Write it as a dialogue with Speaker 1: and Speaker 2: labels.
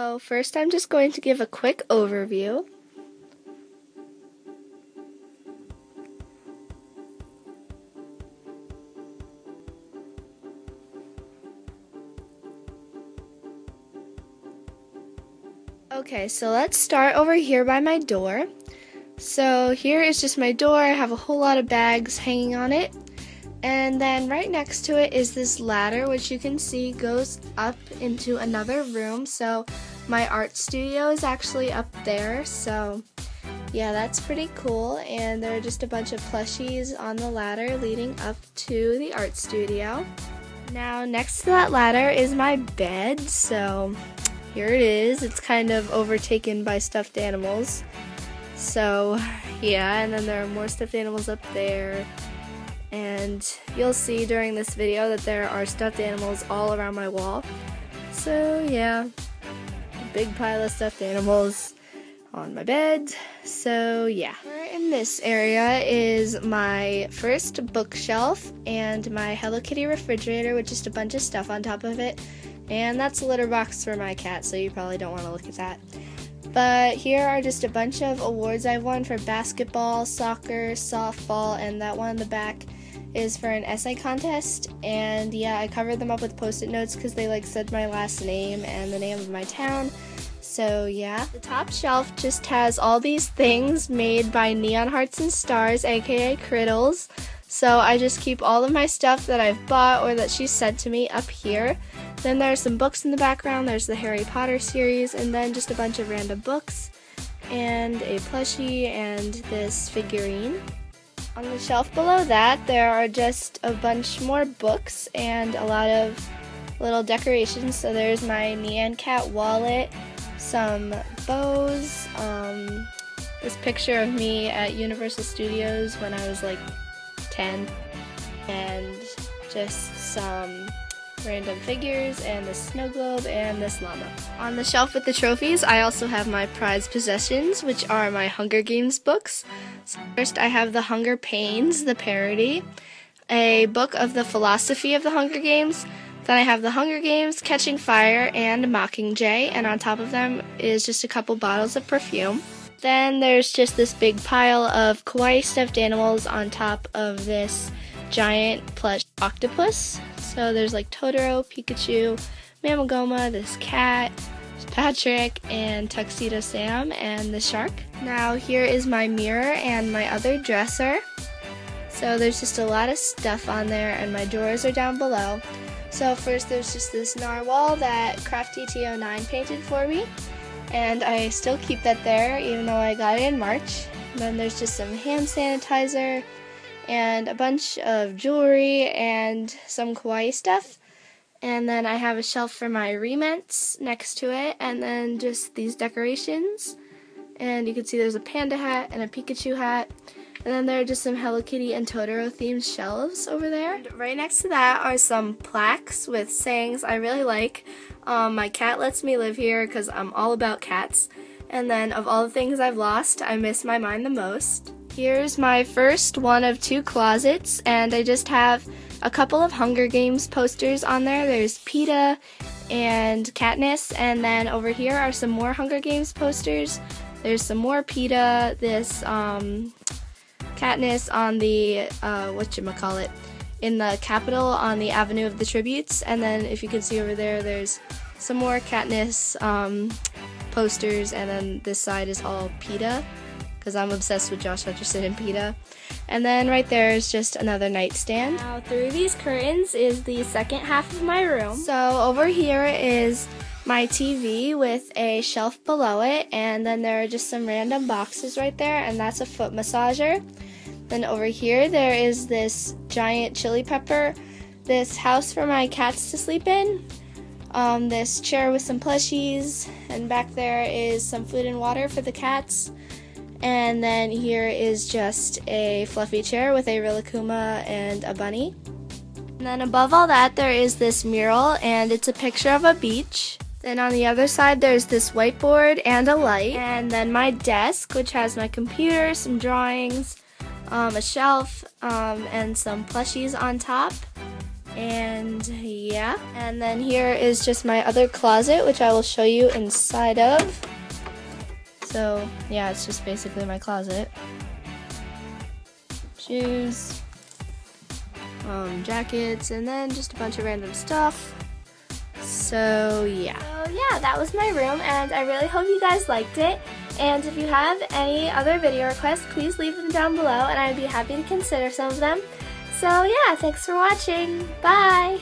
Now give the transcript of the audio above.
Speaker 1: So first I'm just going to give a quick overview. Okay, so let's start over here by my door. So here is just my door. I have a whole lot of bags hanging on it. And then right next to it is this ladder, which you can see goes up into another room. So my art studio is actually up there. So yeah, that's pretty cool. And there are just a bunch of plushies on the ladder leading up to the art studio. Now next to that ladder is my bed. So here it is. It's kind of overtaken by stuffed animals. So yeah, and then there are more stuffed animals up there. And you'll see during this video that there are stuffed animals all around my wall. So yeah, a big pile of stuffed animals on my bed. So yeah. In this area is my first bookshelf and my Hello Kitty refrigerator with just a bunch of stuff on top of it. And that's a litter box for my cat, so you probably don't want to look at that. But here are just a bunch of awards I've won for basketball, soccer, softball, and that one in the back is for an essay contest. And yeah, I covered them up with post-it notes because they said my last name and the name of my town. So yeah, the top shelf just has all these things made by Neon Hearts and Stars, aka Criddles. So I just keep all of my stuff that I've bought or that she sent to me up here. Then there's some books in the background. There's the Harry Potter series, and then just a bunch of random books and a plushie and this figurine. On the shelf below that, there are just a bunch more books and a lot of little decorations. So there's my Nyan Cat wallet, some bows, this picture of me at Universal Studios when I was like 10, and just some random figures and this snow globe and this llama. On the shelf with the trophies, I also have my prized possessions, which are my Hunger Games books. So first I have The Hunger Pains, the parody, a book of the philosophy of the Hunger Games. Then I have The Hunger Games, Catching Fire, and Mockingjay, and on top of them is just a couple bottles of perfume. Then there's just this big pile of kawaii stuffed animals on top of this giant plush octopus. So there's like Totoro, Pikachu, Mamagoma, this cat, Patrick, and Tuxedo Sam, and the shark. Now here is my mirror and my other dresser. So there's just a lot of stuff on there, and my drawers are down below. So first there's just this narwhal that CraftyT09 painted for me, and I still keep that there even though I got it in March. And then there's just some hand sanitizer and a bunch of jewelry and some kawaii stuff. And then I have a shelf for my remints next to it, and then just these decorations. And you can see there's a panda hat and a Pikachu hat. And then there are just some Hello Kitty and Totoro themed shelves over there. And right next to that are some plaques with sayings I really like. My cat lets me live here because I'm all about cats. And then of all the things I've lost, I miss my mind the most. Here's my first one of 2 closets, and I just have a couple of Hunger Games posters on there. There's PETA and Katniss, and then over here are some more Hunger Games posters. There's some more PETA, this Katniss on the, whatchamacallit, in the Capitol on the Avenue of the Tributes, and then if you can see over there, there's some more Katniss posters, and then this side is all PETA, because I'm obsessed with Josh Hutcherson and PETA. And then right there is just another nightstand. Now through these curtains is the second half of my room. So over here is my TV with a shelf below it, and then there are just some random boxes right there, and that's a foot massager. Then over here there is this giant chili pepper, this house for my cats to sleep in, this chair with some plushies, and back there is some food and water for the cats. And then here is just a fluffy chair with a Rilakkuma and a bunny. And then above all that there is this mural, and it's a picture of a beach. Then on the other side there's this whiteboard and a light. And then my desk, which has my computer, some drawings, a shelf, and some plushies on top. And yeah, and then here is just my other closet, which I will show you inside of. So yeah, it's just basically my closet. Shoes, jackets, and then just a bunch of random stuff. So yeah. So yeah, that was my room, and I really hope you guys liked it. And if you have any other video requests, please leave them down below, and I'd be happy to consider some of them. So yeah, thanks for watching. Bye!